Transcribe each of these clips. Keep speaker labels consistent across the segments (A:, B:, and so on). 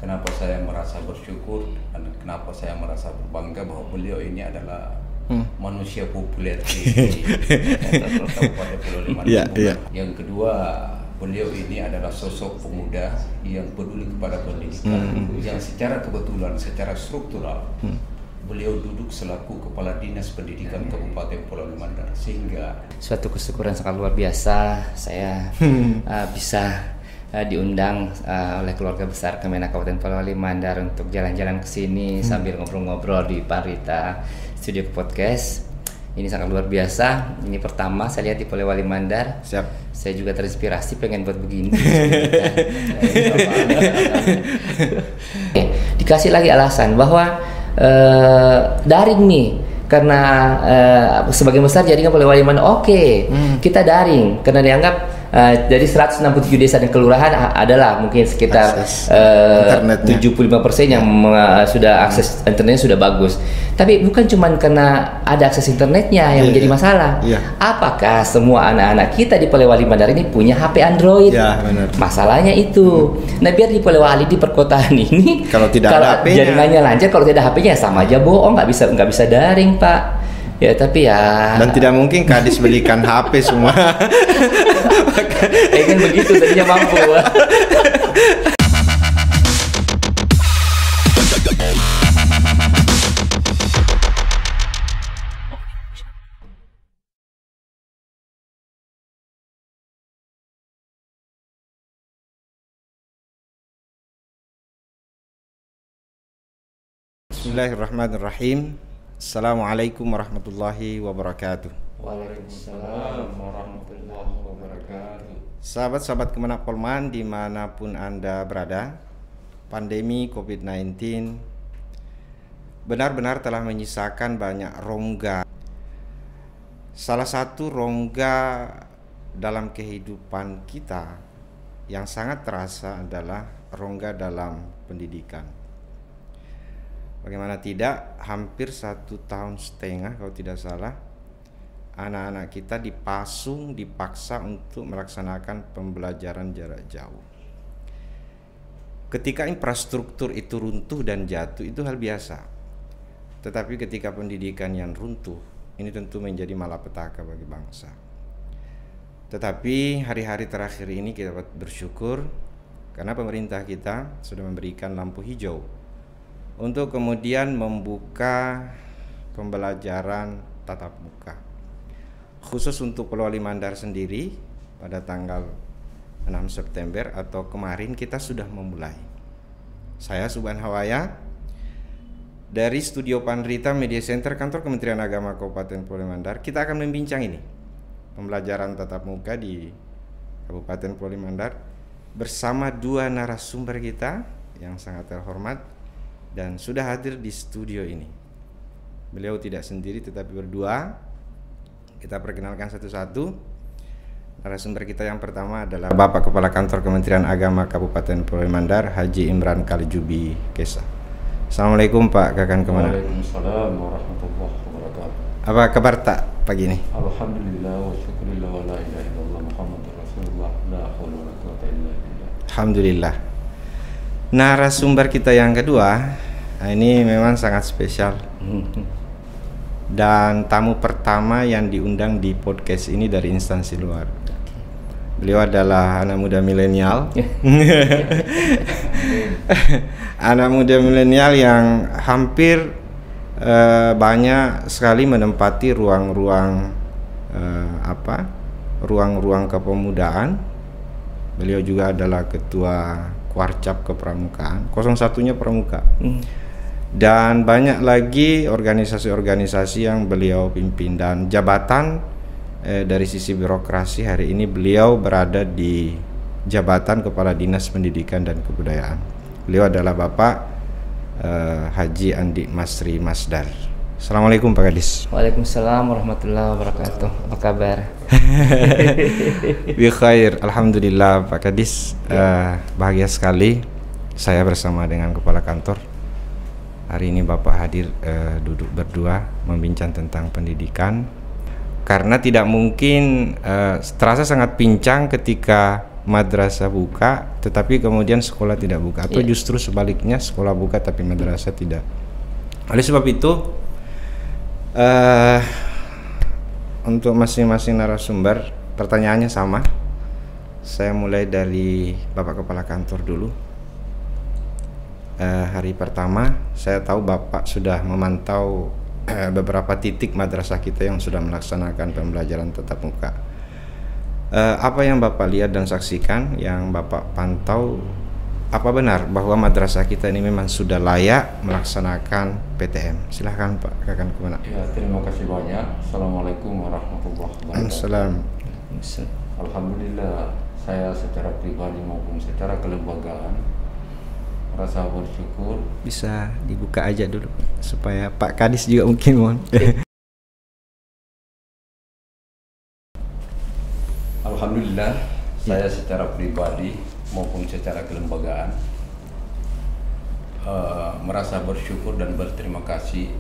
A: kenapa saya merasa bersyukur dan kenapa saya merasa berbangga bahwa beliau ini adalah manusia populer di Kabupaten Pulau Liman. Yang kedua, beliau ini adalah sosok pemuda yang peduli kepada pendidikan, yang secara kebetulan, secara struktural beliau duduk selaku Kepala Dinas Pendidikan Kabupaten Pulau Mandar, sehingga
B: suatu kesyukuran sangat luar biasa saya bisa diundang oleh keluarga besar Kemenak Kabupaten Pulau Mandar untuk jalan-jalan ke sini sambil ngobrol-ngobrol di Parita Studio Podcast. Ini sangat luar biasa. Ini pertama saya lihat di Polewali Mandar.
C: Siap.
B: Saya juga terinspirasi pengen buat begini. Dikasih lagi alasan bahwa daring nih karena sebagian besar jaringan Polewali Mandar kita daring karena dianggap dari 167 desa dan kelurahan adalah mungkin sekitar 75% yang sudah akses internetnya sudah bagus. Tapi bukan cuma karena ada akses internetnya yang menjadi masalah. Apakah semua anak-anak kita di Polewali Mandar ini punya HP Android?
C: Benar.
B: Masalahnya itu. Nah, biar di Polewali di perkotaan ini kalau ada jaringannya lancar, kalau tidak ada HP-nya sama aja bohong, nggak bisa daring, Pak. Ya tapi ya.
C: Dan tidak mungkin Kadis belikan HP semua.
B: Kan begitu tadinya mampu.
C: Bismillahirrahmanirrahim. Assalamualaikum warahmatullahi wabarakatuh.
A: Waalaikumsalam warahmatullahi wabarakatuh.
C: Sahabat-sahabat Kemenak Polman dimanapun Anda berada, pandemi COVID-19 benar-benar telah menyisakan banyak rongga. Salah satu rongga dalam kehidupan kita yang sangat terasa adalah rongga dalam pendidikan. Bagaimana tidak, hampir 1,5 tahun kalau tidak salah, anak-anak kita dipaksa untuk melaksanakan pembelajaran jarak jauh. Ketika infrastruktur itu runtuh dan jatuh, itu hal biasa. Tetapi ketika pendidikan yang runtuh, ini tentu menjadi malapetaka bagi bangsa. Tetapi hari-hari terakhir ini kita bersyukur karena pemerintah kita sudah memberikan lampu hijau untuk kemudian membuka pembelajaran tatap muka. Khusus untuk Polewali Mandar sendiri pada tanggal 6 September atau kemarin kita sudah memulai. Saya Subhan Hawaya dari Studio Panrita Media Center Kantor Kementerian Agama Kabupaten Polewali Mandar. Kita akan membincang ini pembelajaran tatap muka di Kabupaten Polewali Mandar bersama dua narasumber kita yang sangat terhormat dan sudah hadir di studio ini. Beliau tidak sendiri tetapi berdua. Kita perkenalkan satu-satu. Narasumber kita yang pertama adalah Bapak Kepala Kantor Kementerian Agama Kabupaten Polewali Mandar, Haji Imran Kalijubi Kesa. Assalamualaikum Pak Kakan Kemenak.
A: Waalaikumsalam warahmatullahi wabarakatuh.
C: Apa kabar tak pagi ini?
A: Alhamdulillah wa syukurillah wa la ilaha illallah Muhammadur Rasulullah la haula wa la quwwata illa billah.
C: Alhamdulillah. Narasumber kita yang kedua, ini memang sangat spesial. Dan tamu pertama yang diundang di podcast ini dari instansi luar. Beliau adalah anak muda milenial. Anak muda milenial yang hampir banyak sekali menempati ruang-ruang ruang-ruang kepemudaan. Beliau juga adalah ketua Kuarcap Kepramukaan, 01-nya Pramuka. Dan banyak lagi organisasi-organisasi yang beliau pimpin dan jabatan dari sisi birokrasi hari ini beliau berada di jabatan Kepala Dinas Pendidikan dan Kebudayaan. Beliau adalah Bapak Haji Andi Masri Masdar. Assalamualaikum Pak Kadis.
B: Waalaikumsalam warahmatullahi wabarakatuh. Apa kabar?
C: Bi khair, alhamdulillah Pak Kadis. Bahagia sekali saya bersama dengan Kepala Kantor. Hari ini Bapak hadir duduk berdua membincang tentang pendidikan. Karena tidak mungkin terasa sangat pincang ketika madrasah buka tetapi kemudian sekolah tidak buka, atau justru sebaliknya sekolah buka tapi madrasah tidak. Oleh sebab itu untuk masing-masing narasumber pertanyaannya sama. Saya mulai dari Bapak Kepala Kantor dulu. Hari pertama saya tahu Bapak sudah memantau beberapa titik madrasah kita yang sudah melaksanakan pembelajaran tatap muka. Apa yang Bapak lihat dan saksikan, yang Bapak pantau, apa benar bahwa madrasah kita ini memang sudah layak melaksanakan PTM? Silahkan Pak Kakan Kemenak.
A: Ya, terima kasih banyak. Assalamualaikum warahmatullahi wabarakatuh.
C: Assalamualaikum.
A: Alhamdulillah, saya secara pribadi maupun secara kelembagaan merasa bersyukur.
C: Bisa dibuka aja dulu supaya Pak Kadis juga mungkin mohon.
A: Alhamdulillah, saya secara pribadi maupun secara kelembagaan merasa bersyukur dan berterima kasih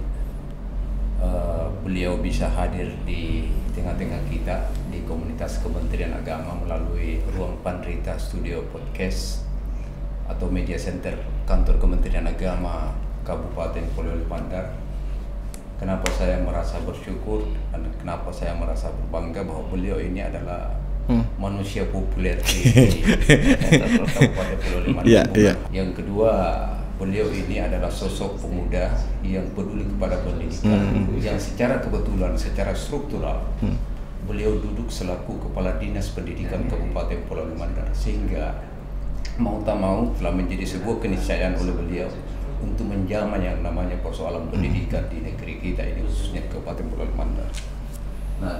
A: beliau bisa hadir di tengah-tengah kita di komunitas Kementerian Agama melalui ruang Pandrita Studio Podcast atau Media Center Kantor Kementerian Agama Kabupaten Polewali Mandar. Kenapa saya merasa bersyukur dan kenapa saya merasa berbangga bahwa beliau ini adalah manusia populer di Kabupaten Polewali Mandar. Yang kedua, beliau ini adalah sosok pemuda yang peduli kepada pendidikan, yang secara kebetulan, secara struktural beliau duduk selaku Kepala Dinas Pendidikan Kabupaten Polewali Mandar, sehingga mau tak mau telah menjadi sebuah keniscayaan oleh beliau untuk menjamah yang namanya persoalan pendidikan di negeri kita ini, khususnya Kabupaten Polewali Mandar. Nah,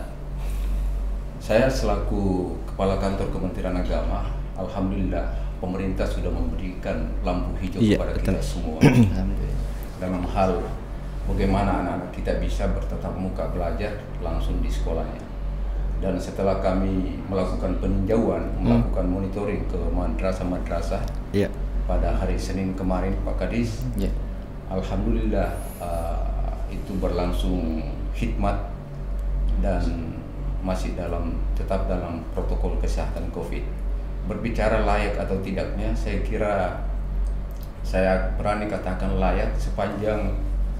A: saya selaku Kepala Kantor Kementerian Agama, alhamdulillah pemerintah sudah memberikan lampu hijau kepada kita semua dalam hal bagaimana anak-anak kita bisa bertatap muka belajar langsung di sekolahnya. Dan setelah kami melakukan peninjauan, melakukan monitoring ke madrasah-madrasah pada hari Senin kemarin, Pak Kadis, alhamdulillah itu berlangsung khidmat dan masih tetap dalam protokol kesehatan COVID. Berbicara layak atau tidaknya, saya kira saya berani katakan layak sepanjang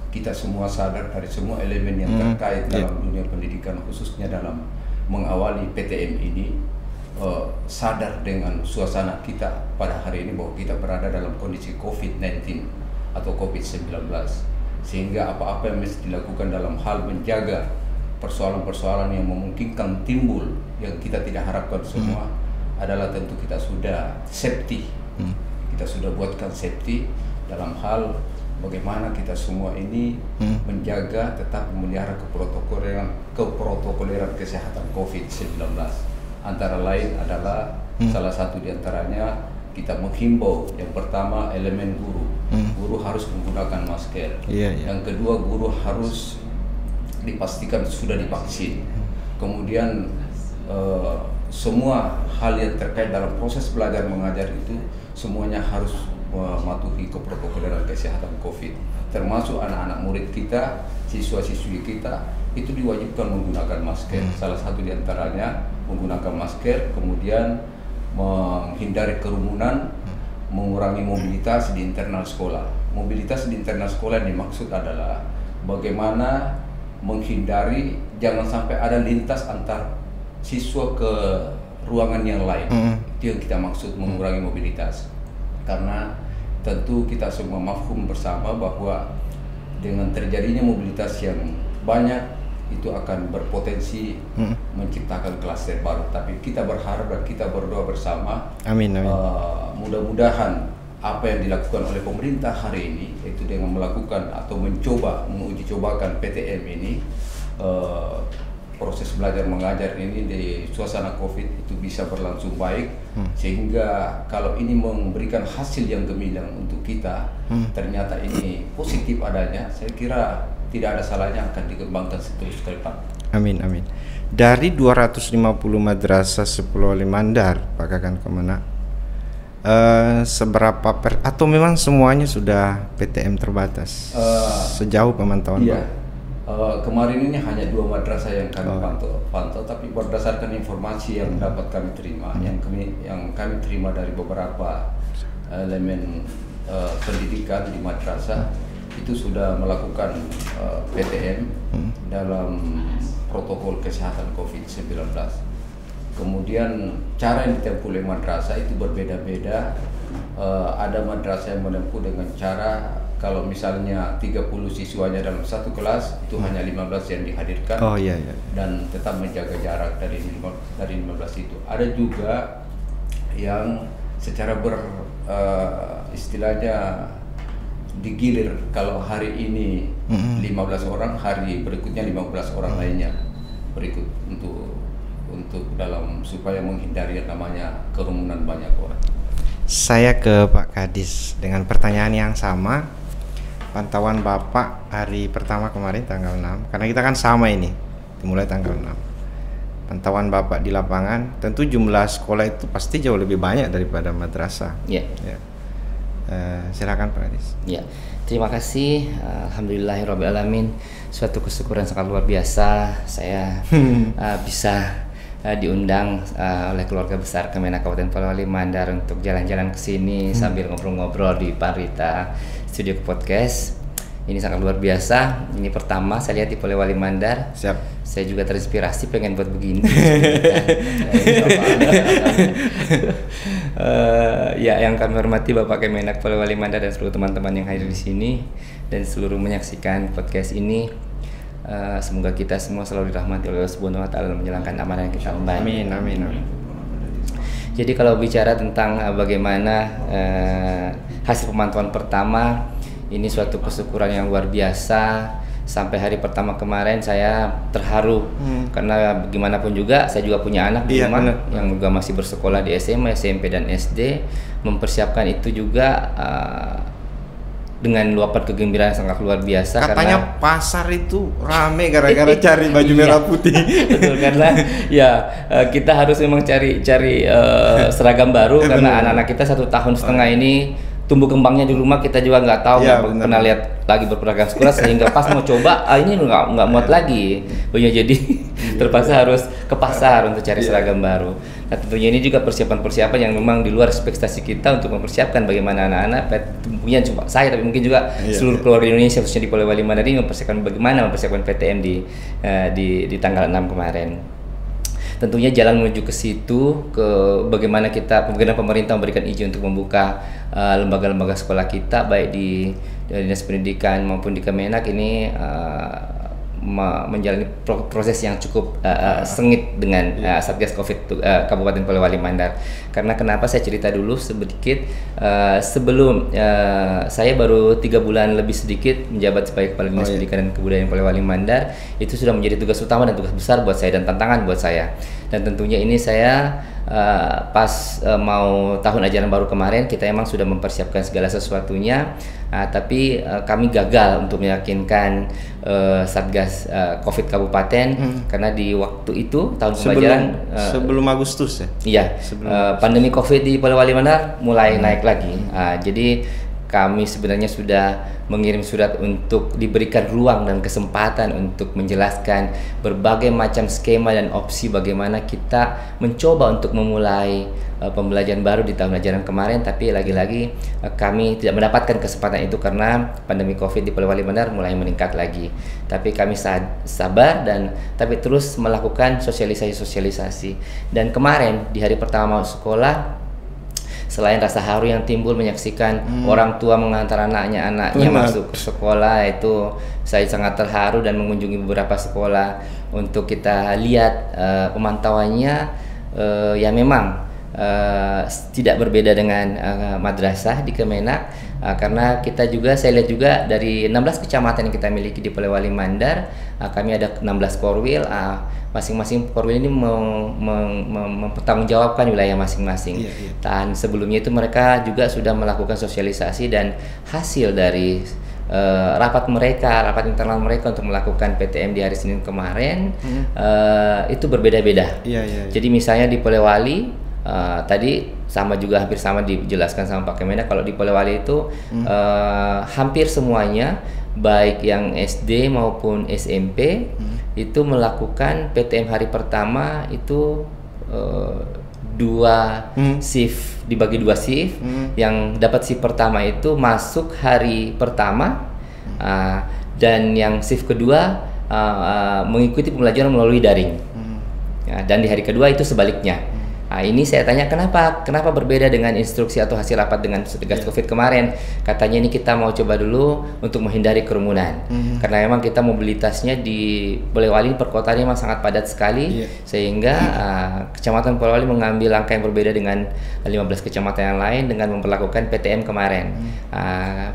A: kita semua sadar dari semua elemen yang terkait dalam dunia pendidikan, khususnya dalam mengawali PTM ini, sadar dengan suasana kita pada hari ini bahwa kita berada dalam kondisi COVID-19 atau COVID-19, sehingga apa-apa yang mesti dilakukan dalam hal menjaga persoalan-persoalan yang memungkinkan timbul yang kita tidak harapkan semua adalah tentu kita sudah safety. Kita sudah buatkan safety dalam hal bagaimana kita semua ini menjaga tetap memelihara keprotokoleran kesehatan COVID-19. Antara lain adalah salah satu diantaranya kita menghimbau yang pertama elemen guru. Guru harus menggunakan masker. Yang kedua, guru harus dipastikan sudah divaksin. Kemudian semua hal yang terkait dalam proses belajar mengajar itu semuanya harus mematuhi keprotokoleran kesehatan COVID, termasuk anak-anak murid kita, siswa-siswi kita itu diwajibkan menggunakan masker. Salah satu diantaranya menggunakan masker, kemudian menghindari kerumunan, mengurangi mobilitas di internal sekolah. Mobilitas di internal sekolah yang dimaksud adalah bagaimana menghindari jangan sampai ada lintas antar siswa ke ruangan yang lain. Itu yang kita maksud mengurangi mobilitas. Karena tentu kita semua mafhum bersama bahwa dengan terjadinya mobilitas yang banyak itu akan berpotensi menciptakan klaster baru. Tapi kita berharap dan kita berdoa bersama, amin. Mudah-mudahan apa yang dilakukan oleh pemerintah hari ini, yaitu dengan melakukan atau menguji cobakan PTM ini, proses belajar mengajar ini di suasana COVID itu bisa berlangsung baik, sehingga kalau ini memberikan hasil yang gemilang untuk kita, ternyata ini positif adanya, saya kira tidak ada salahnya akan dikembangkan seterusnya ke depan.
C: Amin, amin. Dari 250 madrasah Polewali Mandar, Pak Kakan Kemenak, seberapa atau memang semuanya sudah PTM terbatas sejauh pemantauan Pak?
A: Kemarin ini hanya 2 madrasah yang kami pantau, tapi berdasarkan informasi yang dapat kami terima, yang kami terima dari beberapa elemen pendidikan di madrasah itu sudah melakukan PTM dalam protokol kesehatan COVID-19. Kemudian cara yang ditempuh oleh madrasah itu berbeda-beda. Ada madrasah yang menempuh dengan cara kalau misalnya 30 siswanya dalam satu kelas itu hanya 15 yang dihadirkan dan tetap menjaga jarak dari 15 itu. Ada juga yang secara istilahnya digilir, kalau hari ini 15 orang, hari berikutnya 15 orang lainnya berikut untuk dalam supaya menghindari yang namanya kerumunan banyak orang.
C: Saya ke Pak Kadis dengan pertanyaan yang sama. Pantauan Bapak hari pertama kemarin tanggal 6, karena kita kan sama ini dimulai tanggal 6. Pantauan Bapak di lapangan, tentu jumlah sekolah itu pasti jauh lebih banyak daripada madrasah.
B: Ya.
C: Silakan Pak Kadis.
B: Ya, terima kasih. Alhamdulillahirrabbilalamin. Suatu kesyukuran sangat luar biasa saya bisa diundang oleh keluarga besar Kemenak Kabupaten Polewali Mandar untuk jalan-jalan ke sini sambil ngobrol-ngobrol di Parita Studio Podcast. Ini sangat luar biasa. Ini pertama saya lihat di Polewali Mandar.
C: Siap.
B: Saya juga terinspirasi pengen buat begini. Ya, yang kami hormati Bapak Kemenak Polewali Mandar dan seluruh teman-teman yang hadir di sini dan seluruh menyaksikan podcast ini. Semoga kita semua selalu dirahmati oleh Allah Subhanahu wa taala dalam menjalankan amanah yang kita emban.
C: Amin.
B: Jadi kalau bicara tentang bagaimana hasil pemantauan pertama, ini suatu kesyukuran yang luar biasa. Sampai hari pertama kemarin saya terharu karena bagaimanapun juga saya juga punya anak di rumah yang juga masih bersekolah di SMA, SMP dan SD. Mempersiapkan itu juga dengan luapan kegembiraan sangat luar biasa.
C: Katanya karena pasar itu rame gara-gara cari baju merah putih.
B: Betul, karena kita harus memang cari seragam baru karena anak-anak kita 1,5 tahun ini tumbuh kembangnya di rumah, kita juga nggak tahu, nggak pernah lihat lagi berperagam sekolah, sehingga pas mau coba ini nggak muat lagi punya, jadi terpaksa harus ke pasar untuk cari seragam baru. Nah, tentunya ini juga persiapan yang memang di luar ekspektasi kita untuk mempersiapkan bagaimana anak-anak, tentunya cuma saya tapi mungkin juga seluruh keluarga Indonesia khususnya di Polewali Mandar ini mempersiapkan PTM di tanggal 6 kemarin. Tentunya jalan menuju ke situ, ke bagaimana pemerintah memberikan izin untuk membuka lembaga-lembaga sekolah kita baik di Dinas Pendidikan maupun di Kemenak ini menjalani proses yang cukup sengit dengan Satgas Covid Kabupaten Polewali Mandar. Karena kenapa saya cerita dulu sedikit, sebelum saya baru 3 bulan lebih sedikit menjabat sebagai Kepala Dinas Pendidikan dan Kebudayaan Polewali Mandar, itu sudah menjadi tugas utama dan tugas besar buat saya dan tantangan buat saya. Dan tentunya ini saya pas mau tahun ajaran baru kemarin kita emang sudah mempersiapkan segala sesuatunya, tapi kami gagal untuk meyakinkan Satgas Covid Kabupaten karena di waktu itu tahun pembelajaran
C: sebelum Agustus ya.
B: Iya, pandemi Covid di Polewali Mandar mulai naik lagi. Jadi kami sebenarnya sudah mengirim surat untuk diberikan ruang dan kesempatan untuk menjelaskan berbagai macam skema dan opsi bagaimana kita mencoba untuk memulai pembelajaran baru di tahun ajaran kemarin, tapi lagi-lagi kami tidak mendapatkan kesempatan itu karena pandemi Covid di Polewali Mandar mulai meningkat lagi. Tapi kami sabar tapi terus melakukan sosialisasi. Dan kemarin di hari pertama masuk sekolah, selain rasa haru yang timbul menyaksikan orang tua mengantar anaknya masuk ke sekolah, itu saya sangat terharu dan mengunjungi beberapa sekolah untuk kita lihat pemantauannya. Ya memang tidak berbeda dengan madrasah di Kemenak, karena saya lihat juga dari 16 kecamatan yang kita miliki di Polewali Mandar, kami ada 16 korwil. Masing-masing korwil ini mempertanggungjawabkan wilayah masing-masing. Dan sebelumnya itu mereka juga sudah melakukan sosialisasi, dan hasil dari rapat internal mereka untuk melakukan PTM di hari Senin kemarin itu berbeda-beda. Jadi misalnya di Polewali tadi hampir sama dijelaskan sama Pak Kemenak, kalau di Polewali itu hampir semuanya baik yang SD maupun SMP itu melakukan PTM hari pertama itu 2 shift, dibagi 2 shift. Yang dapat shift pertama itu masuk hari pertama, dan yang shift kedua mengikuti pembelajaran melalui daring. Dan di hari kedua itu sebaliknya. Ini saya tanya kenapa berbeda dengan instruksi atau hasil rapat dengan Satgas Covid kemarin. Katanya ini kita mau coba dulu untuk menghindari kerumunan. Karena memang kita mobilitasnya di Polewali perkotaannya memang sangat padat sekali, sehingga Kecamatan Polewali mengambil langkah yang berbeda dengan 15 kecamatan yang lain dengan memperlakukan PTM kemarin.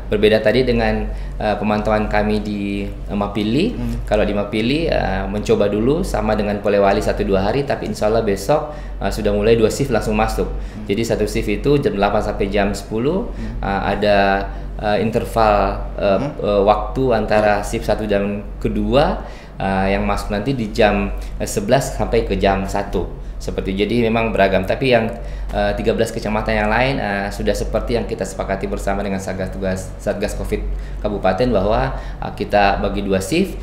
B: Berbeda tadi dengan pemantauan kami di Mapili. Kalau di Mapili mencoba dulu sama dengan Polewali 1-2 hari, tapi insya Allah besok sudah mulai 2 shift langsung masuk. Jadi 1 shift itu jam 8 sampai jam 10, ada interval waktu antara shift 1 dan kedua yang masuk nanti di jam 11 sampai ke jam 1. Seperti jadi memang beragam, tapi yang 13 kecamatan yang lain sudah seperti yang kita sepakati bersama dengan Satgas Covid Kabupaten bahwa kita bagi 2 shift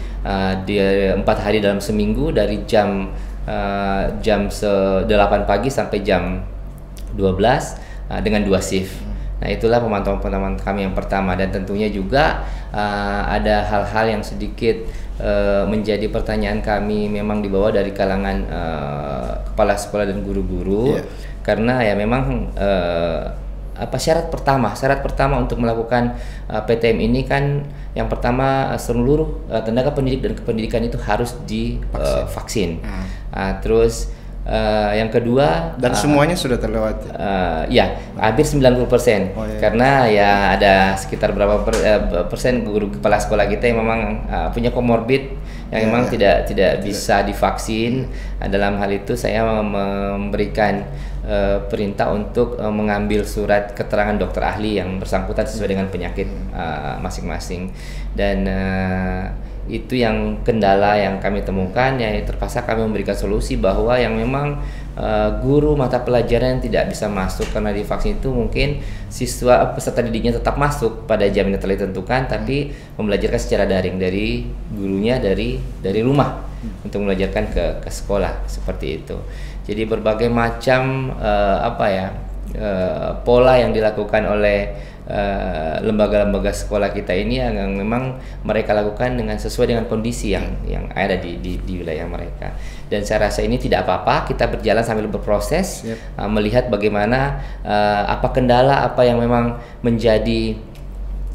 B: di 4 hari dalam seminggu dari jam 8 pagi sampai jam 12 dengan 2 shift. Nah, itulah pemantauan kami yang pertama, dan tentunya juga ada hal-hal yang sedikit menjadi pertanyaan kami memang dibawa dari kalangan kepala sekolah dan guru-guru. Karena ya memang syarat pertama untuk melakukan PTM ini kan yang pertama seluruh tenaga pendidik dan kependidikan itu harus divaksin. Terus yang kedua
C: dan semuanya sudah terlewati.
B: Ya, hampir 90%. Karena ya ada sekitar berapa persen guru kepala sekolah kita yang memang punya komorbid yang memang tidak bisa divaksin. Dalam hal itu saya memberikan perintah untuk mengambil surat keterangan dokter ahli yang bersangkutan sesuai dengan penyakit masing-masing. Dan itu yang kendala yang kami temukan, ya terpaksa kami memberikan solusi bahwa yang memang guru mata pelajaran yang tidak bisa masuk karena divaksin itu mungkin siswa peserta didiknya tetap masuk pada jam yang telah ditentukan, tapi membelajarkan secara daring dari gurunya dari rumah untuk membelajarkan ke sekolah, seperti itu. Jadi berbagai macam pola yang dilakukan oleh lembaga-lembaga sekolah kita ini yang memang mereka lakukan dengan sesuai dengan kondisi yang ada di wilayah mereka. Dan saya rasa ini tidak apa-apa, kita berjalan sambil berproses, melihat bagaimana apa kendala, apa yang memang menjadi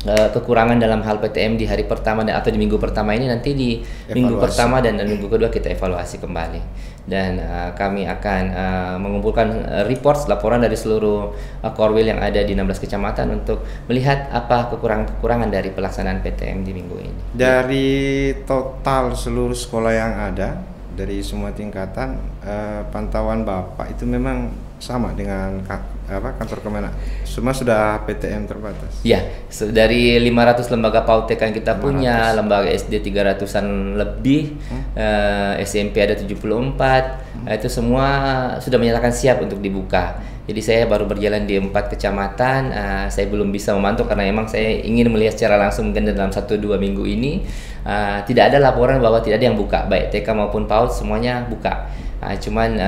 B: kekurangan dalam hal PTM di hari pertama atau di minggu pertama ini. Nanti di minggu pertama dan minggu kedua kita evaluasi kembali. Dan kami akan mengumpulkan laporan dari seluruh korwil yang ada di 16 kecamatan untuk melihat apa kekurangan-kekurangan dari pelaksanaan PTM di minggu ini. Dari
C: total seluruh sekolah yang ada dari semua tingkatan, pantauan Bapak itu memang sama dengan kantor Kemenak, semua sudah PTM terbatas.
B: Ya, dari 500 lembaga PAUD yang kita punya, lembaga SD 300-an lebih, SMP ada 74, itu semua sudah menyatakan siap untuk dibuka. Jadi saya baru berjalan di 4 kecamatan, saya belum bisa memantau karena memang saya ingin melihat secara langsung mungkin dalam 1-2 minggu ini. Tidak ada laporan bahwa tidak ada yang buka, baik TK maupun PAUD semuanya buka. Cuman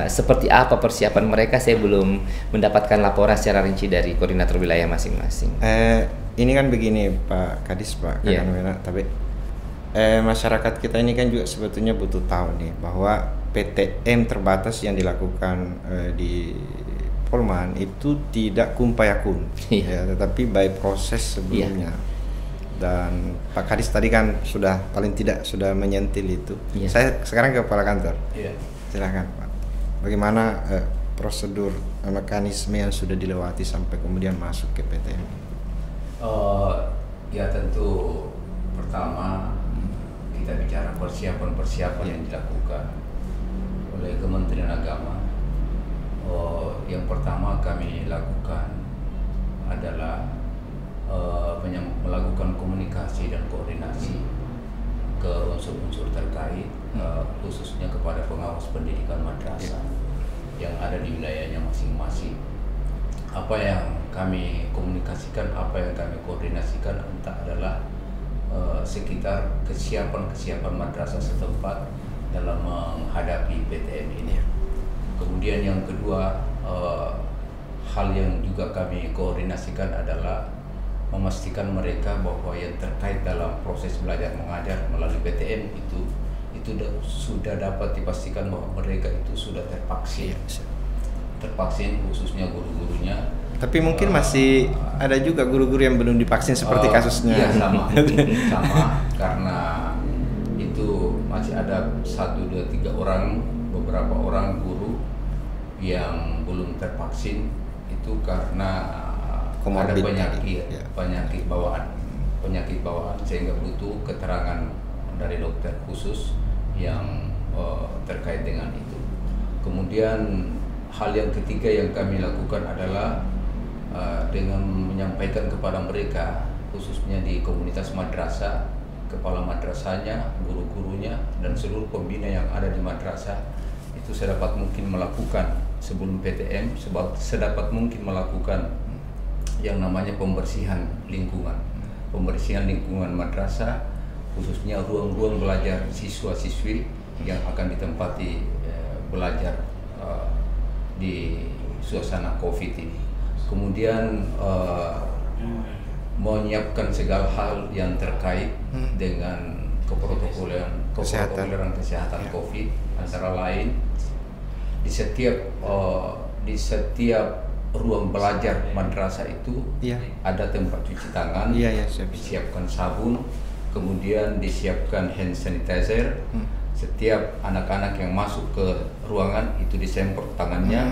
B: seperti apa persiapan mereka saya belum mendapatkan laporan secara rinci dari koordinator wilayah masing-masing.
C: Ini kan begini Pak Kadis, Pak Kakan, tapi masyarakat kita ini kan juga sebetulnya butuh tahu nih bahwa PTM terbatas yang dilakukan di Polman itu tidak kumpayakun, tetapi by proses sebelumnya. Dan Pak Kadis tadi kan sudah paling tidak sudah menyentil itu. Saya sekarang ke kepala kantor. Silakan Pak. Bagaimana prosedur mekanisme yang sudah dilewati sampai kemudian masuk ke PTM?
A: Ya tentu pertama kita bicara persiapan yang dilakukan oleh Kementerian Agama. Yang pertama kami lakukan adalah melakukan komunikasi dan koordinasi ke unsur-unsur terkait, khususnya kepada pengawas pendidikan madrasah yang ada di wilayahnya masing-masing. Apa yang kami komunikasikan, apa yang kami koordinasikan entah adalah sekitar kesiapan madrasah setempat dalam menghadapi PTM ini. Kemudian yang kedua, hal yang juga kami koordinasikan adalah memastikan mereka bahwa yang terkait dalam proses belajar mengajar melalui PTM itu sudah dapat dipastikan bahwa mereka itu sudah tervaksin khususnya guru-gurunya.
C: Tapi mungkin masih ada juga guru-guru yang belum divaksin seperti kasusnya.
A: Iya, sama karena itu masih ada 1, 2, 3 orang, beberapa orang guru yang belum tervaksin itu karena ada penyakit bawaan sehingga butuh keterangan dari dokter khusus yang terkait dengan itu. Kemudian hal yang ketiga yang kami lakukan adalah dengan menyampaikan kepada mereka khususnya di komunitas madrasah, kepala madrasahnya, guru-gurunya dan seluruh pembina yang ada di madrasah itu sedapat mungkin melakukan sebelum PTM sedapat mungkin melakukan yang namanya pembersihan lingkungan madrasah, khususnya ruang-ruang belajar siswa-siswi yang akan ditempati belajar di suasana COVID ini. Kemudian menyiapkan segala hal yang terkait dengan keprotokoleran kesehatan COVID, antara lain di setiap ruang belajar madrasah itu ada tempat cuci tangan, disiapkan sabun, kemudian disiapkan hand sanitizer. Setiap anak-anak yang masuk ke ruangan itu disemprot tangannya,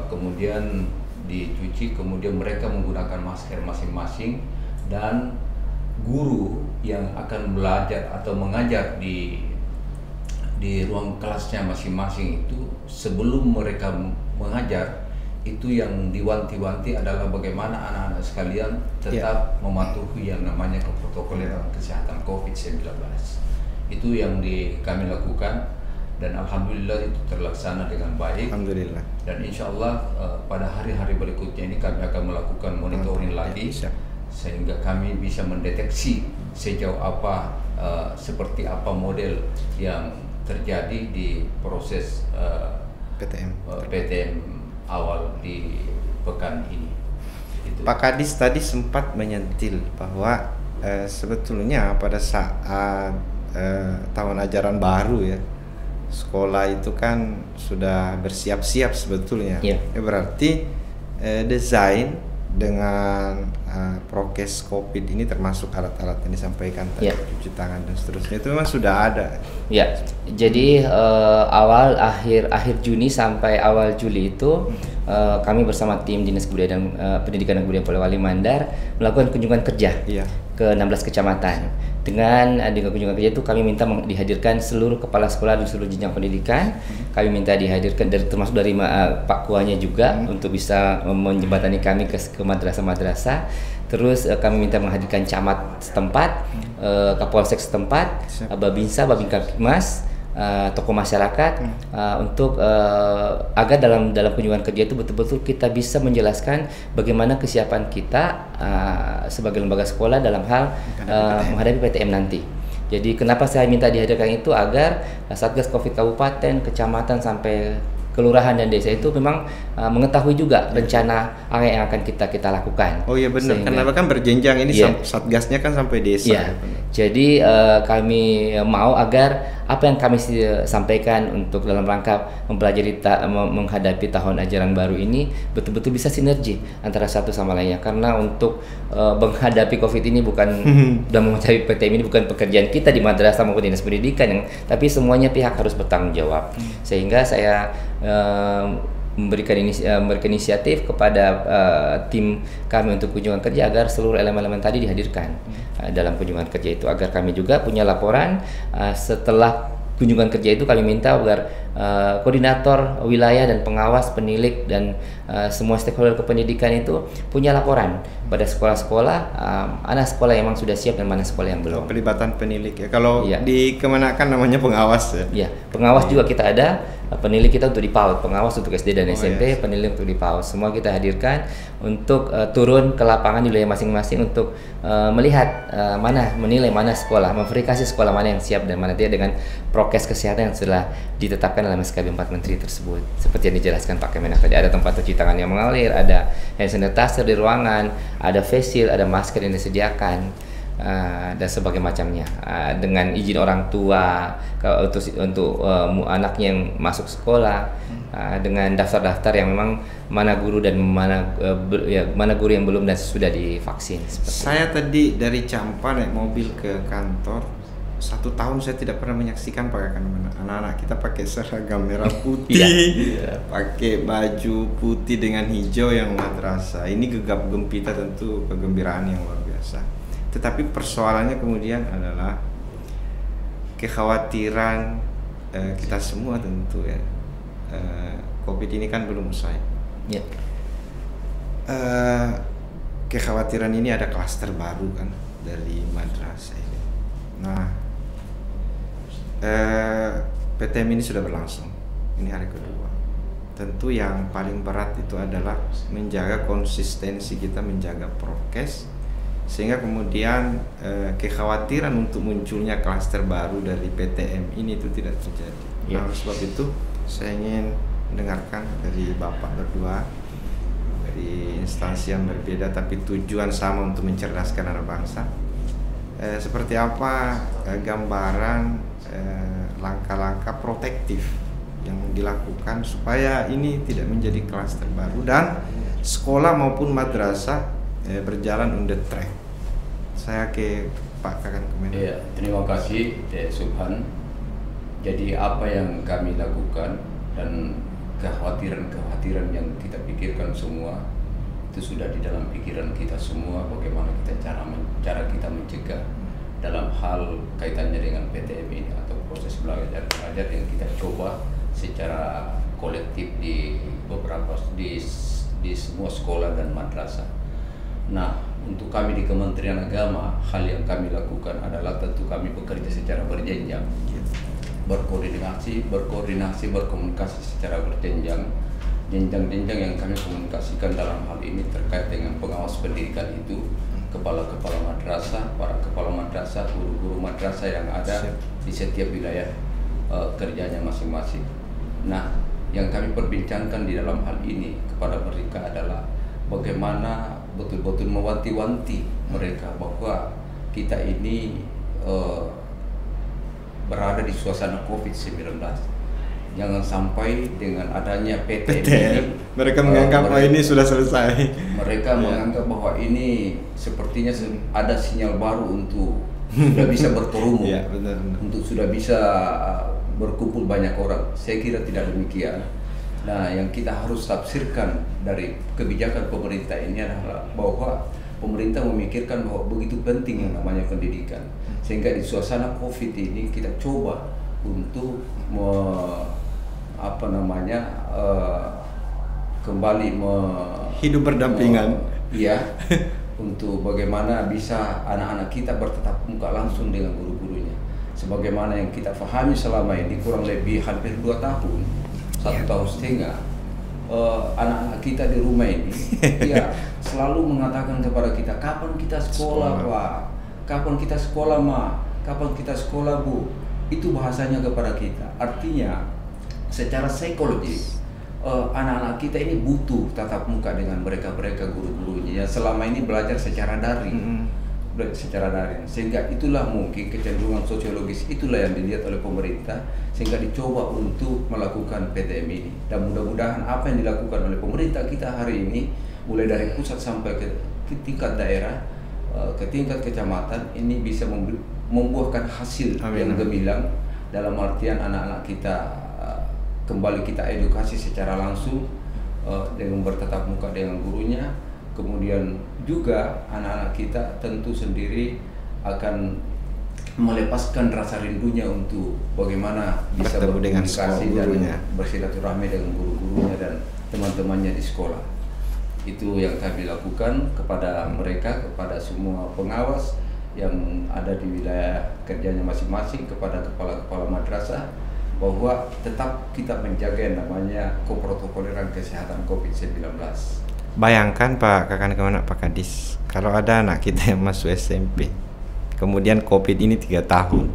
A: kemudian dicuci, kemudian mereka menggunakan masker masing-masing, dan guru yang akan belajar atau mengajar di ruang kelasnya masing-masing itu sebelum mereka mengajar itu yang diwanti-wanti adalah bagaimana anak-anak sekalian tetap mematuhi yang namanya keprotokoleran kesehatan COVID-19. Itu yang kami lakukan dan alhamdulillah itu terlaksana dengan baik.
C: Alhamdulillah.
A: Dan insya Allah pada hari-hari berikutnya ini kami akan melakukan monitoring lagi sehingga kami bisa mendeteksi sejauh apa seperti apa model yang terjadi di proses PTM awal di pekan ini. Gitu.
C: Pak Kadis tadi sempat menyentil bahwa sebetulnya pada saat tahun ajaran baru ya, sekolah itu kan sudah bersiap-siap sebetulnya. Berarti desain dengan prokes COVID ini termasuk alat-alat yang disampaikan tadi, cuci tangan dan seterusnya itu memang sudah ada.
B: Jadi akhir Juni sampai awal Juli itu kami bersama tim Dinas Kebudayaan dan Pendidikan dan Kebudayaan Polewali Mandar melakukan kunjungan kerja ke 16 kecamatan. Dengan kunjungan kerja itu kami minta dihadirkan seluruh kepala sekolah di seluruh jenjang pendidikan. Kami minta dihadirkan termasuk dari Pak Kuanya juga untuk bisa menjembatani kami ke madrasah-madrasah. Terus kami minta menghadirkan camat setempat, Kapolsek setempat, Babinsa, Babinkamtibmas, tokoh masyarakat untuk agar dalam kunjungan kerja itu betul-betul kita bisa menjelaskan bagaimana kesiapan kita sebagai lembaga sekolah dalam hal menghadapi PTM nanti. Jadi kenapa saya minta dihadirkan itu agar Satgas Covid Kabupaten, Kecamatan sampai kelurahan dan desa itu memang mengetahui juga rencana yang akan kita lakukan.
C: Oh iya benar, kenapa kan berjenjang ini satgasnya kan sampai desa.
B: Jadi kami mau agar apa yang kami sampaikan untuk dalam rangka mempelajari menghadapi tahun ajaran baru ini betul-betul bisa sinergi antara satu sama lainnya, karena untuk menghadapi COVID ini bukan dan menghadapi PTM ini bukan pekerjaan kita di madrasah maupun dinas pendidikan tapi semuanya pihak harus bertanggung jawab. Sehingga saya memberikan inisiatif kepada tim kami untuk kunjungan kerja agar seluruh elemen-elemen tadi dihadirkan dalam kunjungan kerja itu, agar kami juga punya laporan setelah kunjungan kerja itu. Kami minta agar koordinator wilayah dan pengawas, penilik dan semua stakeholder kependidikan itu punya laporan pada sekolah-sekolah, anak sekolah yang memang sudah siap dan mana sekolah yang belum.
C: Pelibatan penilik ya. Kalau di Kemenakan namanya pengawas ya.
B: Iya, pengawas juga kita ada, penilik kita untuk di PAUD, pengawas untuk SD dan SMP, penilik untuk di PAUD. Semua kita hadirkan untuk turun ke lapangan di wilayah masing-masing untuk melihat menilai mana sekolah, memverifikasi sekolah mana yang siap dan mana tidak dengan prokes kesehatan yang sudah ditetapkan dalam SKB 4 Menteri tersebut. Seperti yang dijelaskan Pak Kemenak tadi, ada tempat cuci tangan yang mengalir, ada hand sanitizer di ruangan, ada face shield, ada masker yang disediakan, dan sebagainya macamnya, dengan izin orang tua untuk anaknya yang masuk sekolah, dengan daftar-daftar yang memang mana guru dan mana guru yang belum dan sudah divaksin.
C: Saya tadi dari Campa naik mobil ke kantor, 1 tahun saya tidak pernah menyaksikan pakaian anak-anak kita pakai seragam merah putih, pakai baju putih dengan hijau yang madrasah. Ini gegap gempita, tentu kegembiraan yang luar biasa. Tetapi persoalannya kemudian adalah kekhawatiran kita semua tentu ya. Covid ini kan belum usai. Kekhawatiran ini ada klaster baru kan dari madrasah ini. Nah, PTM ini sudah berlangsung. Ini hari kedua. Tentu yang paling berat itu adalah menjaga konsistensi kita, menjaga prokes, sehingga kemudian kekhawatiran untuk munculnya klaster baru dari PTM ini itu tidak terjadi. Nah, oleh sebab itu saya ingin mendengarkan dari Bapak berdua, dari instansi yang berbeda tapi tujuan sama untuk mencerdaskan anak bangsa, seperti apa gambaran langkah-langkah protektif yang dilakukan supaya ini tidak menjadi klaster baru dan sekolah maupun madrasah berjalan on the track. Saya ke Pak Kakan Kemenak.
A: Iya, terima kasih Subhan. Jadi apa yang kami lakukan dan kekhawatiran yang kita pikirkan semua itu sudah di dalam pikiran kita semua, bagaimana cara kita mencegah dalam hal kaitannya dengan PTM ini atau proses belajar mengajar yang kita coba secara kolektif di semua sekolah dan madrasah. Nah, untuk kami di Kementerian Agama, hal yang kami lakukan adalah tentu kami bekerja secara berjenjang, berkoordinasi, berkomunikasi secara berjenjang. Jenjang-jenjang yang kami komunikasikan dalam hal ini terkait dengan pengawas pendidikan itu, kepala-kepala madrasah, para kepala madrasah, guru-guru madrasah yang ada di setiap wilayah kerjanya masing-masing. Nah, yang kami perbincangkan di dalam hal ini kepada mereka adalah bagaimana betul-betul mewanti-wanti mereka bahwa kita ini berada di suasana COVID-19. Jangan sampai dengan adanya PTM ini
C: mereka menganggap bahwa ini sudah selesai.
A: Mereka menganggap bahwa ini sepertinya ada sinyal baru untuk sudah bisa berkerumun, untuk sudah bisa berkumpul banyak orang. Saya kira tidak demikian. Nah, yang kita harus tafsirkan dari kebijakan pemerintah ini adalah bahwa pemerintah memikirkan bahwa begitu penting yang namanya pendidikan, sehingga di suasana COVID ini kita coba untuk kembali
C: hidup berdampingan.
A: Iya, untuk bagaimana bisa anak-anak kita bertatap muka langsung dengan guru-gurunya. Sebagaimana yang kita pahami selama ini kurang lebih hampir 2 tahun, 1,5 tahun, anak-anak kita di rumah ini ya selalu mengatakan kepada kita, kapan kita sekolah Pak, kapan kita sekolah Ma, kapan kita sekolah Bu. Itu bahasanya kepada kita. Artinya secara psikologis anak-anak kita ini butuh tatap muka dengan mereka guru-gurunya yang selama ini belajar secara daring. Sehingga itulah mungkin kecenderungan sosiologis itulah yang dilihat oleh pemerintah, sehingga dicoba untuk melakukan PTM ini. Dan mudah-mudahan apa yang dilakukan oleh pemerintah kita hari ini, mulai dari pusat sampai ke tingkat daerah, ke tingkat kecamatan, ini bisa membuahkan hasil yang gemilang, dalam artian anak-anak kita kembali kita edukasi secara langsung dengan bertatap muka dengan gurunya. Kemudian juga anak-anak kita tentu sendiri akan melepaskan rasa rindunya untuk bagaimana bisa
C: bertemu dengan
A: berkomunikasi
C: gurunya,
A: dan bersilaturahmi dengan guru-gurunya dan teman-temannya di sekolah. Itu yang kami lakukan kepada mereka, kepada semua pengawas yang ada di wilayah kerjanya masing-masing, kepada kepala-kepala madrasah, bahwa tetap kita menjaga yang namanya keprotokoleran kesehatan COVID-19.
C: Bayangkan Pak Kakan Pak Kadis, kalau ada anak kita yang masuk SMP, kemudian COVID ini 3 tahun,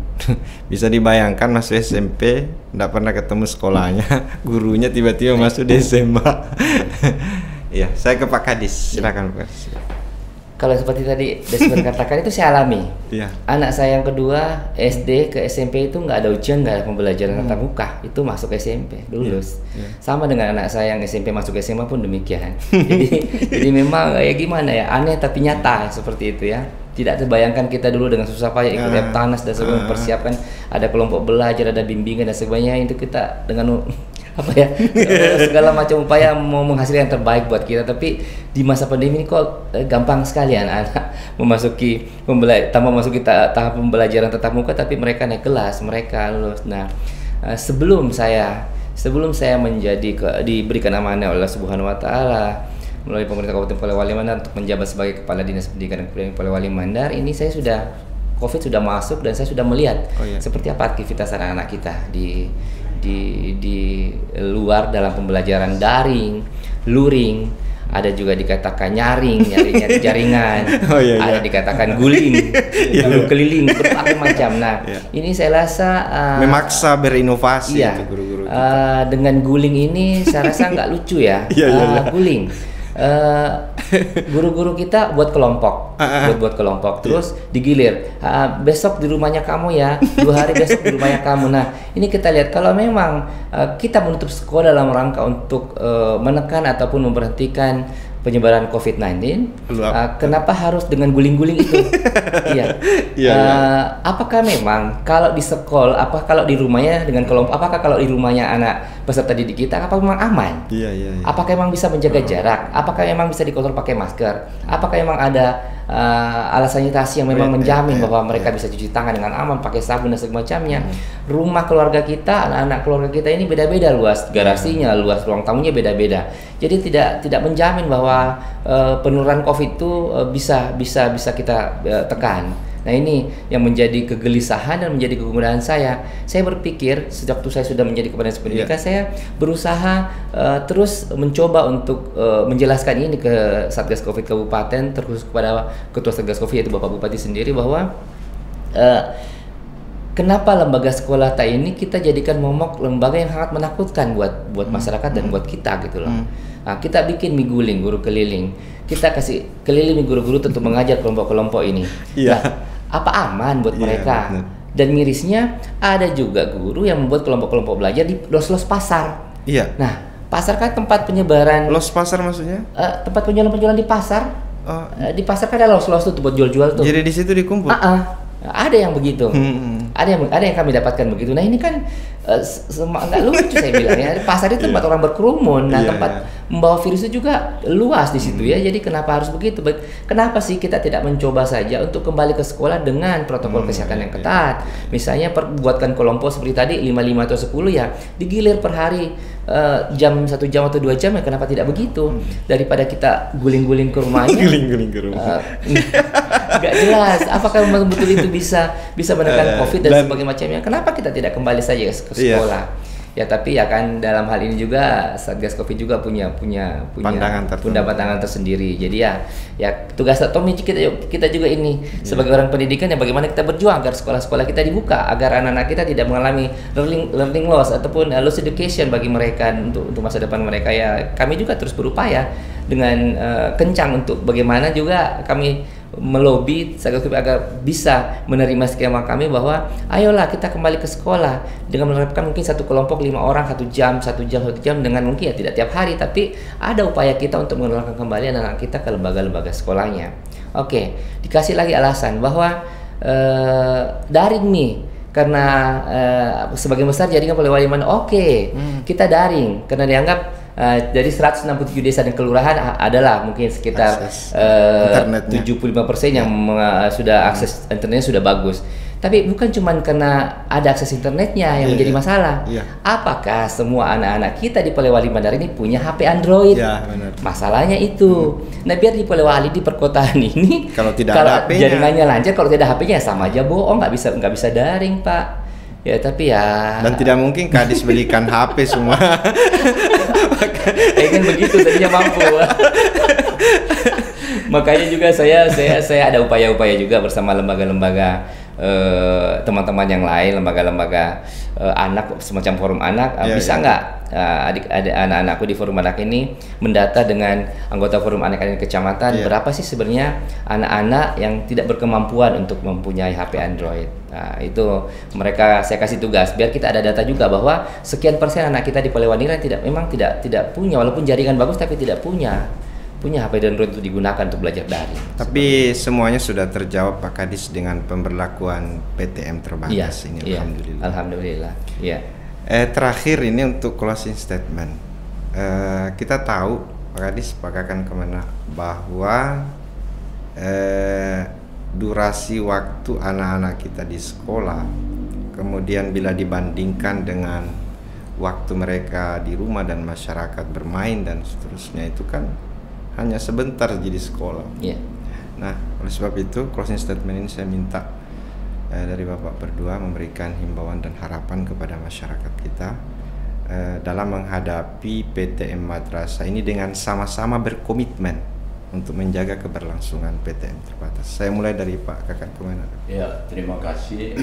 C: bisa dibayangkan masuk SMP, tidak pernah ketemu sekolahnya, gurunya tiba-tiba masuk di SMA. Iya, saya ke Pak Kadis, silakan Pak Kadis.
B: Kalau seperti tadi Desmond katakan itu saya alami.
C: Iya.
B: Anak saya yang kedua SD ke SMP itu nggak ada ujian, nggak ada pembelajaran tatap muka, itu masuk SMP lulus. Sama dengan anak saya yang SMP masuk SMA pun demikian. jadi memang ya gimana ya, aneh tapi nyata seperti itu ya. Tidak terbayangkan kita dulu dengan susah payah ikut Eptanas dan sebagainya, mempersiapkan ada kelompok belajar, ada bimbingan dan sebagainya, itu kita dengan segala macam upaya mau menghasilkan yang terbaik buat kita. Tapi di masa pandemi ini kok gampang sekali anak memasuki tahap pembelajaran tatap muka, tapi mereka naik kelas, mereka lulus. Nah, sebelum saya diberikan amanah oleh Allah Subhanahu wa taala melalui pemerintah Kabupaten Polewali Mandar untuk menjabat sebagai Kepala Dinas Pendidikan dan Kebudayaan Polewali Mandar, ini saya COVID sudah masuk dan saya sudah melihat seperti apa aktivitas anak-anak kita di luar dalam pembelajaran daring, luring, ada juga dikatakan nyari jaringan, ada dikatakan guling, keliling, berbagai macam. Nah, ini saya rasa
C: memaksa berinovasi itu guru-guru kita.
B: Dengan guling ini saya rasa nggak lucu ya, guling. Guru-guru kita buat kelompok, buat kelompok, terus digilir. Besok di rumahnya kamu ya, 2 hari besok di rumahnya kamu. Nah, ini kita lihat kalau memang kita menutup sekolah dalam rangka untuk menekan ataupun memberhentikan penyebaran COVID-19, kenapa harus dengan guling-guling itu? Apakah memang kalau di sekolah, kalau di rumahnya dengan kelompok, apakah kalau di rumahnya anak peserta didik kita, apakah memang aman? Apakah memang bisa menjaga jarak? Apakah memang bisa dikontrol pakai masker? Apakah memang ada alat sanitasi yang memang menjamin bahwa mereka bisa cuci tangan dengan aman, pakai sabun dan semacamnya? Rumah keluarga kita, anak-anak keluarga kita ini beda-beda luas garasinya, luas ruang tamunya beda-beda. Jadi tidak menjamin bahwa penurunan COVID itu bisa kita tekan. Nah, ini yang menjadi kegelisahan dan menjadi kegundahan saya. Saya berpikir sejak waktu saya sudah menjadi Kepala Dinas Pendidikan, saya berusaha terus mencoba untuk menjelaskan ini ke Satgas Covid Kabupaten, terkhusus kepada Ketua Satgas Covid yaitu Bapak Bupati sendiri, bahwa kenapa lembaga sekolah ini kita jadikan momok lembaga yang sangat menakutkan buat masyarakat dan buat kita gitu loh. Nah, kita bikin mie guling, guru keliling. Kita kasih keliling guru-guru untuk mengajar kelompok-kelompok ini. Nah, apa aman buat mereka? Bener. Dan mirisnya ada juga guru yang membuat kelompok-kelompok belajar di los-los pasar. Nah, pasar kan tempat penyebaran.
C: Los pasar maksudnya?
B: Tempat penjualan di pasar. Di pasar kan ada los-los tuh buat jual-jual tuh.
C: Jadi di situ dikumpul.
B: Ada yang begitu, ada yang kami dapatkan begitu. Nah, ini kan nggak lucu saya bilang ya. Pasar itu tempat orang berkerumun, tempat membawa virus itu juga luas di situ ya. Jadi kenapa harus begitu? Kenapa sih kita tidak mencoba saja untuk kembali ke sekolah dengan protokol kesehatan yang ketat? Misalnya buatkan kelompok seperti tadi 5 atau 10 ya, digilir per hari jam 1 jam atau 2 jam ya. Kenapa tidak begitu? Daripada kita guling-guling ke rumahnya. Guling-guling ke rumah. Nggak jelas. Apakah memang betul itu bisa menekan COVID dan sebagainya macamnya? Kenapa kita tidak kembali saja ke sekolah? Ya, tapi ya kan dalam hal ini juga Satgas Covid juga punya pandangan tersendiri. Jadi ya tugas Tommy kita juga ini sebagai orang pendidikan, ya bagaimana kita berjuang agar sekolah-sekolah kita dibuka, agar anak-anak kita tidak mengalami learning loss ataupun loss education bagi mereka untuk masa depan mereka. Ya, kami juga terus berupaya dengan kencang untuk bagaimana juga kami melobi Satgas Covid agar bisa menerima skema kami bahwa ayolah kita kembali ke sekolah dengan menerapkan mungkin satu kelompok 5 orang 1 jam dengan mungkin ya tidak tiap hari, tapi ada upaya kita untuk mengenalkan kembali anak-anak kita ke lembaga-lembaga sekolahnya. Oke, dikasih lagi alasan bahwa daring nih karena sebagian besar jaringan Polewali Mandar kita daring karena dianggap dari 167 desa dan kelurahan adalah mungkin sekitar 75% yang sudah akses internetnya sudah bagus. Tapi bukan cuma karena ada akses internetnya yang menjadi masalah. Apakah semua anak-anak kita di Polewali Mandar ini punya HP Android?
C: Benar.
B: Masalahnya itu. Nah, biar di Polewali di perkotaan ini
C: kalau tidak ada HP-nya,
B: jaringannya lancar, kalau tidak ada HP-nya sama aja bohong, nggak bisa daring, Pak. Ya tapi ya.
C: Dan tidak mungkin Kadis belikan HP semua.
B: Kan begitu tadinya mampu. Makanya juga saya ada upaya-upaya juga bersama lembaga-lembaga teman-teman yang lain, lembaga-lembaga anak semacam forum anak. Bisa nggak adik-adik anak-anakku di forum anak ini mendata dengan anggota forum anak-anak kecamatan berapa sih sebenarnya anak-anak yang tidak berkemampuan untuk mempunyai HP Android. Nah, itu mereka saya kasih tugas biar kita ada data juga bahwa sekian persen anak kita di Polewali memang tidak punya, walaupun jaringan bagus tapi tidak punya HP Android untuk digunakan untuk belajar daring.
C: Tapi semuanya sudah terjawab Pak Kadis dengan pemberlakuan PTM terbatas ini. Alhamdulillah.
B: Alhamdulillah. Iya.
C: Terakhir ini untuk closing statement. Kita tahu Pak Kadis, Pak Kakan Kemenak, bahwa durasi waktu anak-anak kita di sekolah, kemudian bila dibandingkan dengan waktu mereka di rumah dan masyarakat bermain dan seterusnya, itu kan hanya sebentar jadi sekolah. Nah, oleh sebab itu closing statement ini saya minta dari Bapak berdua memberikan himbauan dan harapan kepada masyarakat kita dalam menghadapi PTM Madrasah ini dengan sama-sama berkomitmen untuk menjaga keberlangsungan PTM terbatas. Saya mulai dari Pak Kakan Kemenak.
A: Ya, terima kasih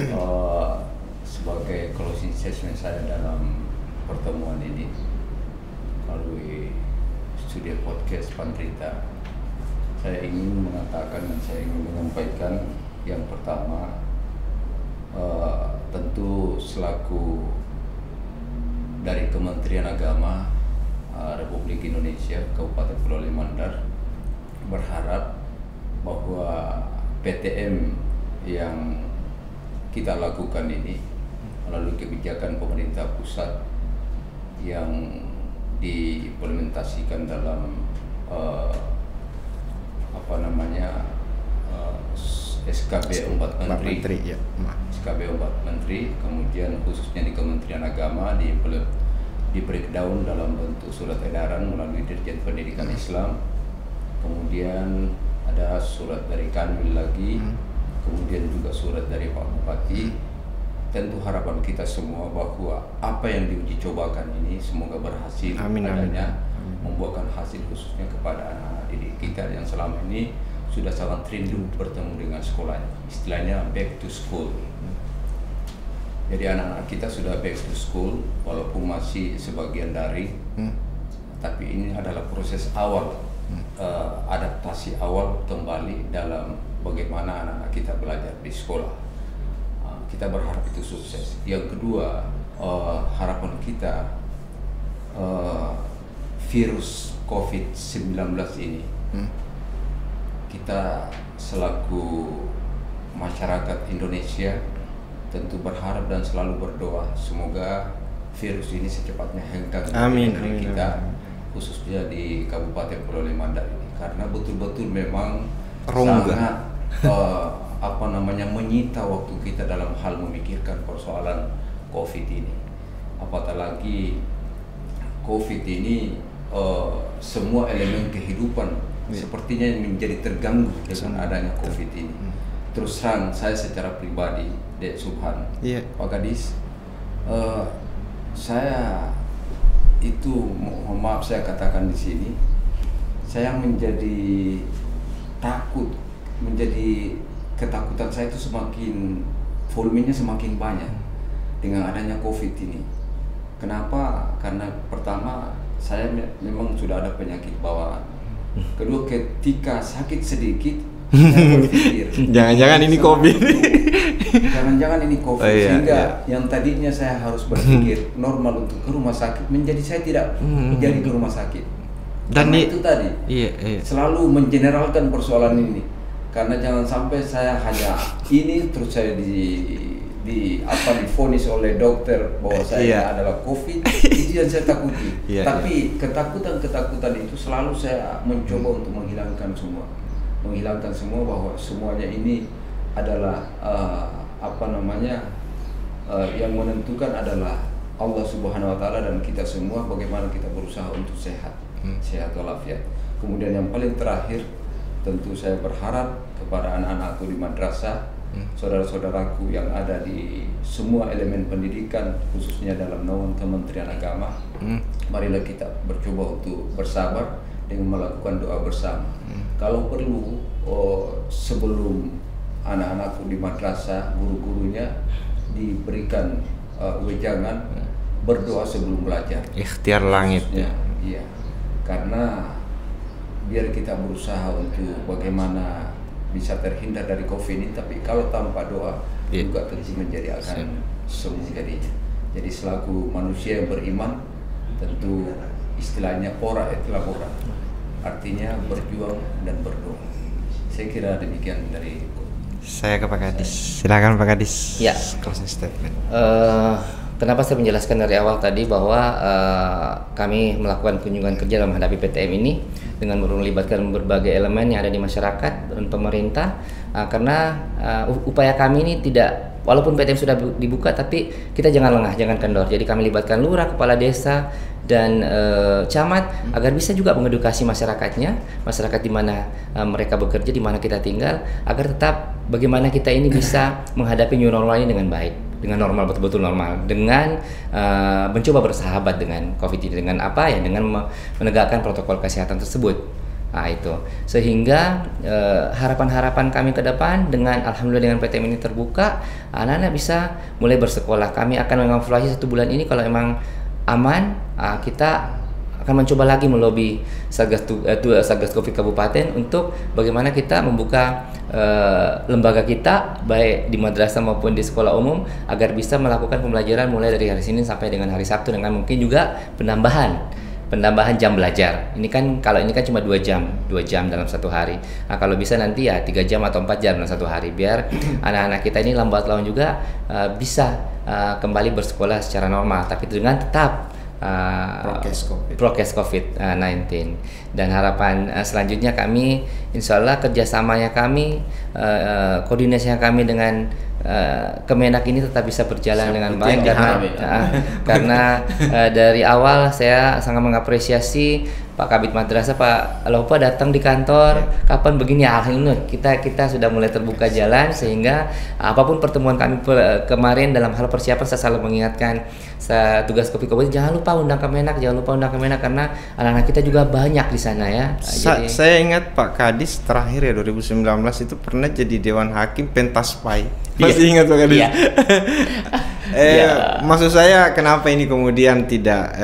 A: sebagai closing statement saya dalam pertemuan ini melalui studio podcast Pandrita. Saya ingin mengatakan dan saya ingin menyampaikan yang pertama, tentu selaku dari Kementerian Agama Republik Indonesia Kabupaten Polewali Mandar berharap bahwa PTM yang kita lakukan ini melalui kebijakan pemerintah pusat yang diimplementasikan dalam SKB 4 Menteri, SKB 4 Menteri, kemudian khususnya di Kementerian Agama di breakdown dalam bentuk surat edaran melalui Dirjen Pendidikan Islam, kemudian ada surat dari Kanwil lagi, kemudian juga surat dari Pak Bupati. Tentu harapan kita semua bahwa apa yang diuji cobakan ini semoga berhasil. Adanya membuahkan hasil khususnya kepada anak-anak didik kita yang selama ini sudah sangat rindu bertemu dengan sekolahnya. Istilahnya back to school. Jadi anak-anak kita sudah back to school walaupun masih sebagian daring, tapi ini adalah proses awal, adaptasi awal kembali dalam bagaimana anak-anak kita belajar di sekolah. Kita berharap itu sukses. Yang kedua, harapan kita virus COVID-19 ini, kita selaku masyarakat Indonesia tentu berharap dan selalu berdoa semoga virus ini secepatnya hengkang dari negeri kita, khususnya di Kabupaten Polewali Mandar ini, karena betul-betul memang sangat menyita waktu kita dalam hal memikirkan persoalan COVID ini. Apatah lagi COVID ini semua elemen kehidupan sepertinya menjadi terganggu dengan adanya COVID ini. Terus terang saya secara pribadi, Dek Subhan, Pak Kadis, saya itu mohon maaf saya katakan di sini, saya menjadi takut, ketakutan saya itu semakin volumenya semakin banyak dengan adanya COVID ini. Kenapa? Karena pertama saya memang sudah ada penyakit bawaan. Kedua, ketika sakit sedikit saya berpikir
C: jangan-jangan ini COVID.
A: Jangan-jangan ini COVID, sehingga yang tadinya saya harus berpikir normal untuk ke rumah sakit menjadi saya tidak menjadi ke rumah sakit. Dan itu tadi selalu mengeneralkan persoalan ini. Karena jangan sampai saya hanya ini terus saya divonis oleh dokter bahwa saya adalah COVID, itu yang saya takuti. Tapi ketakutan itu selalu saya mencoba untuk menghilangkan semua bahwa semuanya ini adalah yang menentukan adalah Allah Subhanahu wa taala dan kita semua bagaimana kita berusaha untuk sehat walafiat. Kemudian yang paling terakhir tentu saya berharap kepada anak-anakku di madrasah, saudara-saudaraku yang ada di semua elemen pendidikan khususnya dalam naungan Kementerian Agama, marilah kita bercoba untuk bersabar dengan melakukan doa bersama. Kalau perlu sebelum anak-anakku di madrasah, guru-gurunya diberikan wejangan berdoa sebelum belajar.
C: Ikhtiar langit.
A: Iya, karena biar kita berusaha untuk bagaimana bisa terhindar dari COVID ini, tapi kalau tanpa doa juga tentu menjadi akan semu jadinya. Jadi selaku manusia yang beriman, tentu istilahnya ora et labora, artinya berjuang dan berdoa. Saya kira demikian dari
C: saya ke Pak Kadis. Silakan Pak Kadis.
B: Ya.
C: Closing statement.
B: Kenapa saya menjelaskan dari awal tadi bahwa kami melakukan kunjungan kerja dalam menghadapi PTM ini dengan melibatkan berbagai elemen yang ada di masyarakat dan pemerintah, karena upaya kami ini tidak, walaupun PTM sudah dibuka, tapi kita jangan lengah, jangan kendor. Jadi kami libatkan lurah, kepala desa, dan camat agar bisa juga mengedukasi masyarakatnya, masyarakat di mana mereka bekerja, di mana kita tinggal, agar tetap bagaimana kita ini bisa menghadapi new normal ini dengan baik, dengan normal, betul-betul normal, dengan mencoba bersahabat dengan COVID ini, dengan apa ya, dengan menegakkan protokol kesehatan tersebut. Nah itu, sehingga harapan-harapan kami ke depan dengan alhamdulillah dengan PTM ini terbuka, anak-anak bisa mulai bersekolah. Kami akan mengevaluasi 1 bulan ini, kalau emang aman, kita akan mencoba lagi melobi Satgas Covid Kabupaten untuk bagaimana kita membuka lembaga kita baik di madrasah maupun di sekolah umum agar bisa melakukan pembelajaran mulai dari hari Senin sampai dengan hari Sabtu, dengan mungkin juga penambahan jam belajar. Ini kan kalau ini kan cuma 2 jam dalam satu hari. Nah, kalau bisa nanti ya 3 jam atau 4 jam dalam satu hari, biar anak-anak kita ini lambat laun juga bisa kembali bersekolah secara normal, tapi dengan tetap prokes COVID-19. Dan harapan selanjutnya kami, insya Allah kerjasamanya kami, koordinasinya kami dengan Kemenak ini tetap bisa berjalan dengan baik, karena dari awal saya sangat mengapresiasi Pak Kabid Madrasah, Pak Lopa datang di kantor, kapan begini ya, kita sudah mulai terbuka jalan, sehingga apapun pertemuan kami kemarin dalam hal persiapan, saya selalu mengingatkan tugas Covid jangan lupa undang Kemenak, karena anak-anak kita juga banyak di sana ya.
C: Saya ingat Pak Kadis terakhir ya 2019 itu pernah jadi Dewan Hakim Pentaspai. Masih ingat Pak Kadis? Maksud saya kenapa ini kemudian tidak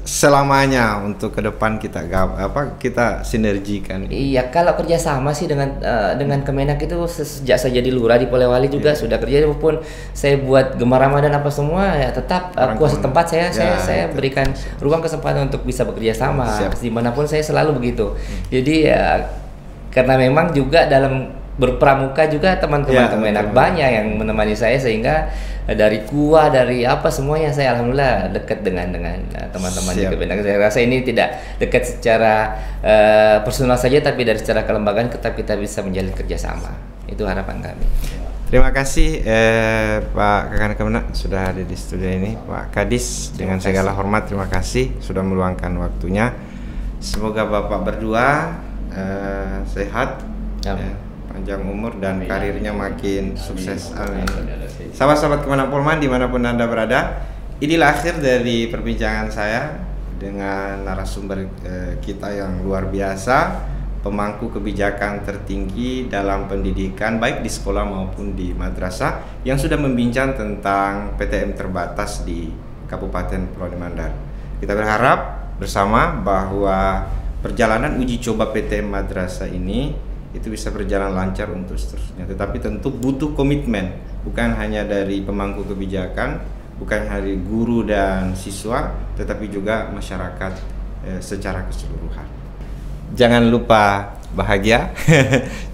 C: selamanya untuk ke depan kita sinergikan?
B: Iya, kalau kerjasama sih dengan Kemenak itu sejak saya jadi lurah di Polewali juga sudah kerja, walaupun saya buat Gemar Ramadan apa semua ya tetap kuasa tempat saya berikan ruang kesempatan untuk bisa bekerja sama dimanapun, saya selalu begitu. Jadi ya karena memang juga dalam berpramuka juga teman-teman Kemenak banyak yang menemani saya, sehingga dari kuah, dari apa semuanya saya alhamdulillah dekat dengan teman-teman di Kemenak. Saya rasa ini tidak dekat secara personal saja, tapi dari secara kelembagaan tetap kita bisa menjalin kerjasama. Itu harapan kami.
C: Terima kasih Pak Kakak Kemenak sudah ada di studio ini. Pak Kadis, dengan segala hormat terima kasih sudah meluangkan waktunya. Semoga Bapak berdua sehat, panjang umur dan karirnya makin sukses. Amin. Sahabat-sahabat Kemenak Polman dimanapun Anda berada, inilah akhir dari perbincangan saya dengan narasumber kita yang luar biasa, pemangku kebijakan tertinggi dalam pendidikan baik di sekolah maupun di madrasah, yang sudah membincang tentang PTM terbatas di Kabupaten Pulau Mandar. Kita berharap bersama bahwa perjalanan uji coba PTM madrasah ini itu bisa berjalan lancar untuk seterusnya, tetapi tentu butuh komitmen, bukan hanya dari pemangku kebijakan, bukan dari guru dan siswa, tetapi juga masyarakat secara keseluruhan. Jangan lupa bahagia.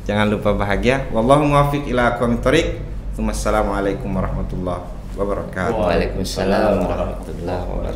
C: Jangan lupa bahagia. Wallahu muwaffiq ila aqwamit thoriq. Wassalamualaikum warahmatullahi wabarakatuh.
B: Waalaikumsalam warahmatullahi wabarakatuh.